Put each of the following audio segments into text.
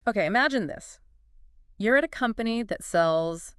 Okay, imagine this. You're at a company that sells,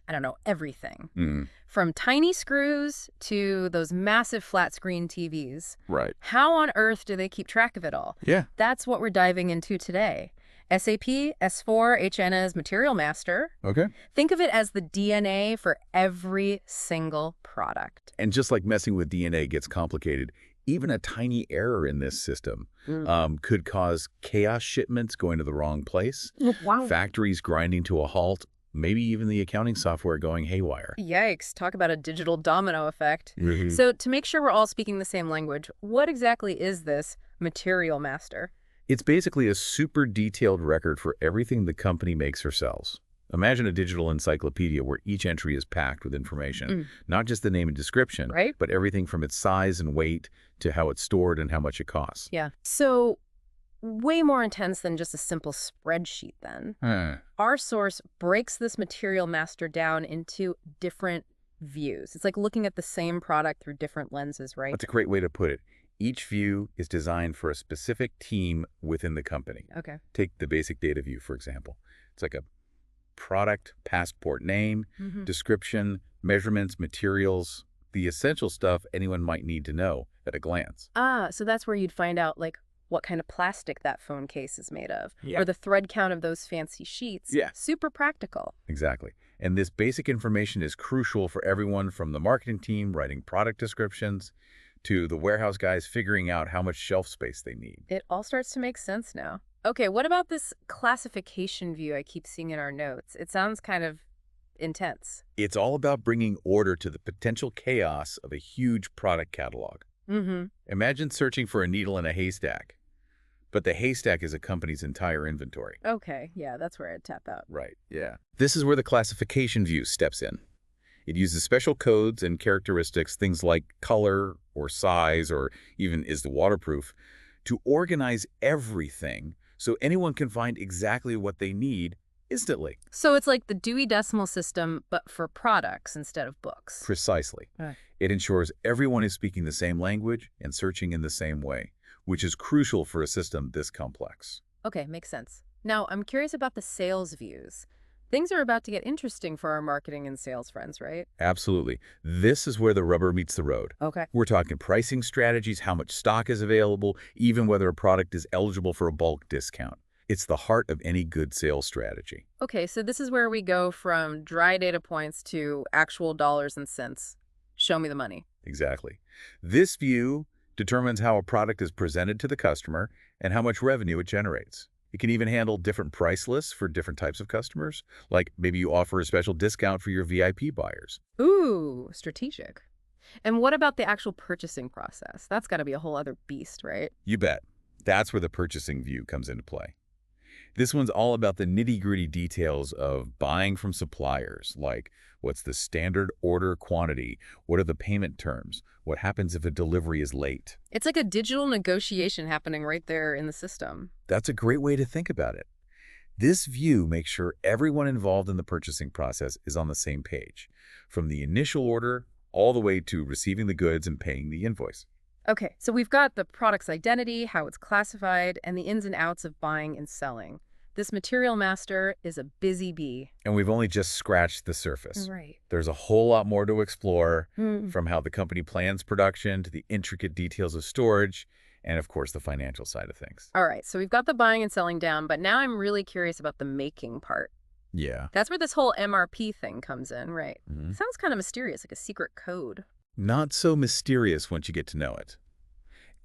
I don't know, everything. Mm, From tiny screws to those massive flat screen TVs. right. How on earth do they keep track of it all? Yeah. That's what we're diving into today. SAP S4HANA's Material Master. Okay. Think of it as the DNA for every single product. And just like messing with DNA gets complicated, even a tiny error in this system could cause chaos shipments going to the wrong place, Wow. factories grinding to a halt, maybe even the accounting software going haywire. Yikes, talk about a digital domino effect. Mhm. So to make sure we're all speaking the same language, what exactly is this Material Master? It's basically a super detailed record for everything the company makes or sells. Imagine a digital encyclopedia where each entry is packed with information, not just the name and description, Right? but everything from its size and weight to how it's stored and how much it costs. Yeah. So way more intense than just a simple spreadsheet then. Our source breaks this Material Master down into different views. It's like looking at the same product through different lenses, right? That's a great way to put it. Each view is designed for a specific team within the company. Okay. Take the basic data view, for example. It's like a product, passport name, description, measurements, materials, the essential stuff anyone might need to know at a glance. Ah, so that's where you'd find out, like, what kind of plastic that phone case is made of, Yeah. or the thread count of those fancy sheets. Yeah. Super practical. Exactly. And this basic information is crucial for everyone from the marketing team writing product descriptions to the warehouse guys figuring out how much shelf space they need. It all starts to make sense now. Okay, what about this classification view I keep seeing in our notes? It sounds kind of intense. It's all about bringing order to the potential chaos of a huge product catalog. Mm-hmm. Imagine searching for a needle in a haystack, but the haystack is a company's entire inventory. Okay, yeah, that's where I'd tap out. Right, yeah. This is where the classification view steps in. It uses special codes and characteristics, things like color or size or even is the waterproof, to organize everything so anyone can find exactly what they need instantly. So it's like the Dewey Decimal System, but for products instead of books. Precisely. Right. It ensures everyone is speaking the same language and searching in the same way, which is crucial for a system this complex. Okay, makes sense. Now, I'm curious about the sales views. Things are about to get interesting for our marketing and sales friends, right? Absolutely. This is where the rubber meets the road. Okay. We're talking pricing strategies, how much stock is available, even whether a product is eligible for a bulk discount. It's the heart of any good sales strategy. Okay, so this is where we go from dry data points to actual dollars and cents. Show me the money. Exactly. This view determines how a product is presented to the customer and how much revenue it generates. It can even handle different price lists for different types of customers, like maybe you offer a special discount for your VIP buyers. Ooh, strategic. And what about the actual purchasing process? That's got to be a whole other beast, right? You bet. That's where the purchasing view comes into play. This one's all about the nitty-gritty details of buying from suppliers, like what's the standard order quantity, what are the payment terms, what happens if a delivery is late. It's like a digital negotiation happening right there in the system. That's a great way to think about it. This view makes sure everyone involved in the purchasing process is on the same page, from the initial order all the way to receiving the goods and paying the invoice. Okay, so we've got the product's identity, how it's classified, and the ins and outs of buying and selling. This Material Master is a busy bee. And we've only just scratched the surface. Right. There's a whole lot more to explore, Hmm. from how the company plans production to the intricate details of storage, and of course the financial side of things. All right, so we've got the buying and selling down, but now I'm really curious about the making part. Yeah. That's where this whole MRP thing comes in, right? Mhm. Sounds kind of mysterious, like a secret code. Not so mysterious once you get to know it.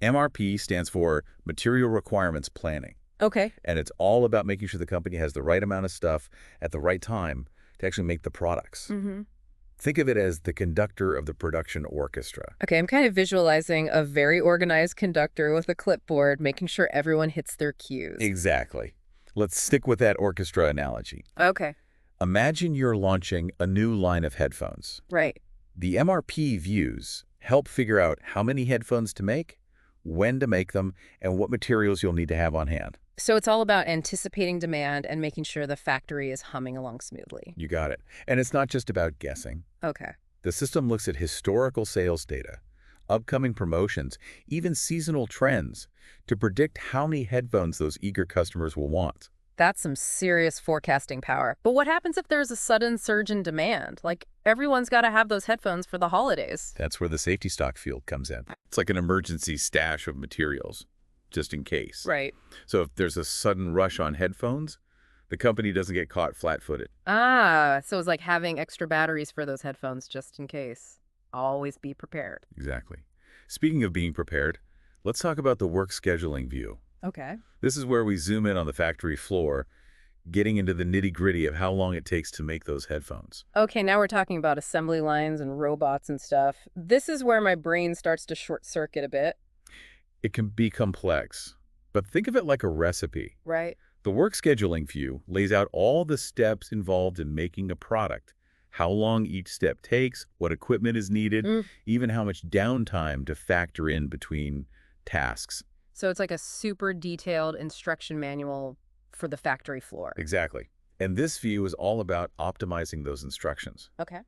MRP stands for Material Requirements Planning, Okay. and it's all about making sure the company has the right amount of stuff at the right time to actually make the products. Mm-hmm. Think of it as the conductor of the production orchestra. Okay, I'm kind of visualizing a very organized conductor with a clipboard, making sure everyone hits their cues. Exactly. Let's stick with that orchestra analogy. Okay, Imagine you're launching a new line of headphones. right. The MRP views help figure out how many headphones to make, when to make them, and what materials you'll need to have on hand. So it's all about anticipating demand and making sure the factory is humming along smoothly. You got it. And it's not just about guessing. Okay. The system looks at historical sales data, upcoming promotions, even seasonal trends to predict how many headphones those eager customers will want. That's some serious forecasting power. But what happens if there's a sudden surge in demand? Like, everyone's got to have those headphones for the holidays. That's where the safety stock field comes in. It's like an emergency stash of materials, just in case. Right. So if there's a sudden rush on headphones, the company doesn't get caught flat-footed. Ah, so it's like having extra batteries for those headphones just in case. Always be prepared. Exactly. Speaking of being prepared, let's talk about the work scheduling view. Okay. This is where we zoom in on the factory floor, getting into the nitty-gritty of how long it takes to make those headphones. Okay, now we're talking about assembly lines and robots and stuff. This is where my brain starts to short circuit a bit. It can be complex, but think of it like a recipe. Right. The work scheduling view lays out all the steps involved in making a product, how long each step takes, what equipment is needed, even how much downtime to factor in between tasks. So it's like a super detailed instruction manual for the factory floor. Exactly. And this view is all about optimizing those instructions. Okay.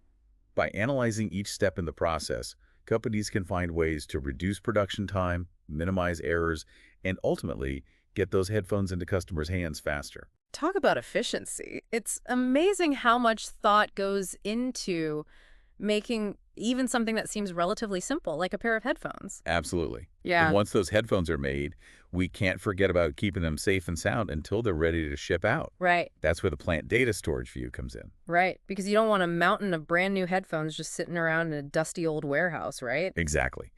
By analyzing each step in the process, companies can find ways to reduce production time, minimize errors, and ultimately get those headphones into customers' hands faster. Talk about efficiency. It's amazing how much thought goes into making even something that seems relatively simple, like a pair of headphones. Absolutely. Yeah. And once those headphones are made, we can't forget about keeping them safe and sound until they're ready to ship out. Right. That's where the plant data storage view comes in. Right. Because you don't want a mountain of brand new headphones just sitting around in a dusty old warehouse, right? Exactly.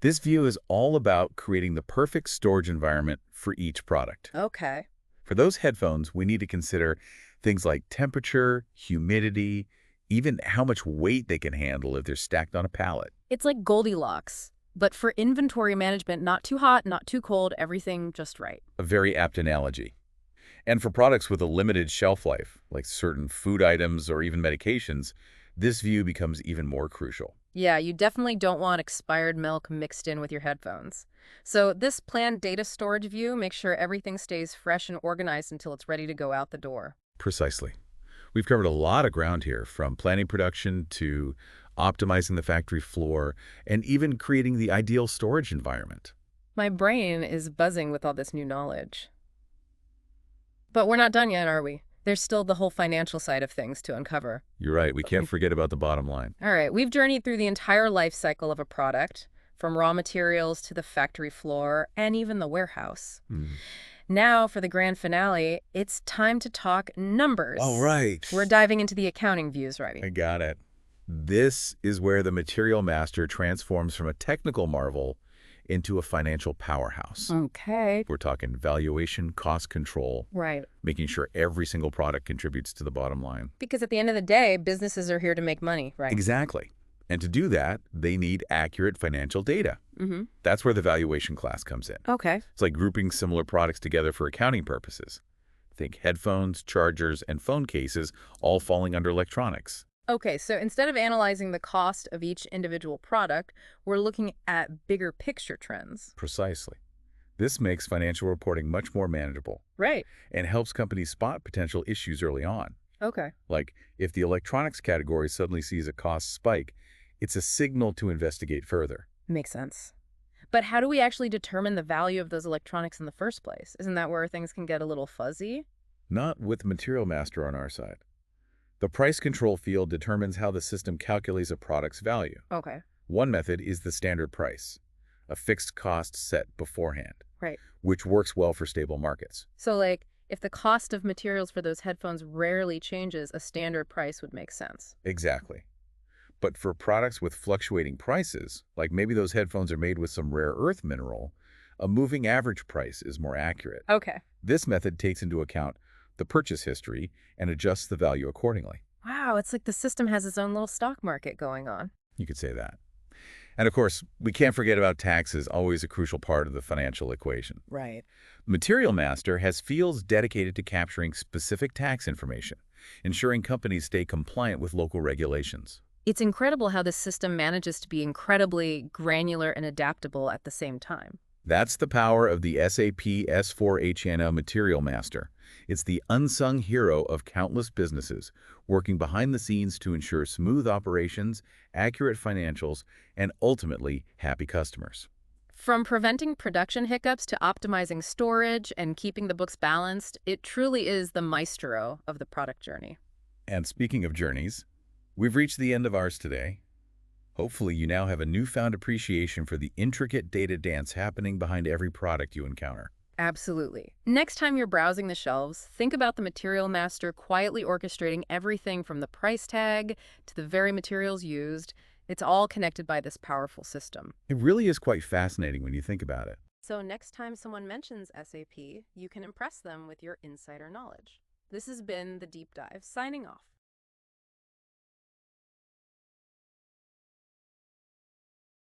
This view is all about creating the perfect storage environment for each product. Okay. For those headphones, we need to consider things like temperature, humidity, even how much weight they can handle if they're stacked on a pallet. It's like Goldilocks, but for inventory management, not too hot, not too cold, everything just right. A very apt analogy. And for products with a limited shelf life, like certain food items or even medications, this view becomes even more crucial. Yeah, you definitely don't want expired milk mixed in with your headphones. So this planned data storage view makes sure everything stays fresh and organized until it's ready to go out the door. Precisely. We've covered a lot of ground here, from planning production to optimizing the factory floor and even creating the ideal storage environment. My brain is buzzing with all this new knowledge. But we're not done yet, are we? There's still the whole financial side of things to uncover. You're right. We can't forget about the bottom line. All right, we've journeyed through the entire life cycle of a product, from raw materials to the factory floor and even the warehouse. Now, for the grand finale, it's time to talk numbers. All right. We're diving into the accounting views, right? I got it. This is where the material master transforms from a technical marvel into a financial powerhouse. Okay. We're talking valuation, cost control, Right. making sure every single product contributes to the bottom line. Because at the end of the day, businesses are here to make money, right? Exactly. And to do that, they need accurate financial data. That's where the valuation class comes in. Okay. It's like grouping similar products together for accounting purposes. Think headphones, chargers, and phone cases all falling under electronics. Okay, so instead of analyzing the cost of each individual product, we're looking at bigger picture trends. Precisely. This makes financial reporting much more manageable Right. and helps companies spot potential issues early on. Okay. Like, if the electronics category suddenly sees a cost spike, it's a signal to investigate further. Makes sense. But how do we actually determine the value of those electronics in the first place? Isn't that where things can get a little fuzzy? Not with Material Master on our side. The price control field determines how the system calculates a product's value. Okay. One method is the standard price, a fixed cost set beforehand, Right. which works well for stable markets. So, like, if the cost of materials for those headphones rarely changes, a standard price would make sense. Exactly. But for products with fluctuating prices, like maybe those headphones are made with some rare earth mineral, a moving average price is more accurate. Okay. This method takes into account the purchase history and adjusts the value accordingly. Wow, it's like the system has its own little stock market going on. You could say that. And of course, we can't forget about taxes, always a crucial part of the financial equation. Right. Material Master has fields dedicated to capturing specific tax information, ensuring companies stay compliant with local regulations. It's incredible how this system manages to be incredibly granular and adaptable at the same time. That's the power of the SAP S4HANA Material Master. It's the unsung hero of countless businesses, working behind the scenes to ensure smooth operations, accurate financials, and ultimately happy customers. From preventing production hiccups to optimizing storage and keeping the books balanced, it truly is the maestro of the product journey. And speaking of journeys, we've reached the end of ours today. Hopefully you now have a newfound appreciation for the intricate data dance happening behind every product you encounter. Absolutely. Next time you're browsing the shelves, think about the material master quietly orchestrating everything from the price tag to the very materials used. It's all connected by this powerful system. It really is quite fascinating when you think about it. So next time someone mentions SAP, you can impress them with your insider knowledge. This has been The Deep Dive, signing off.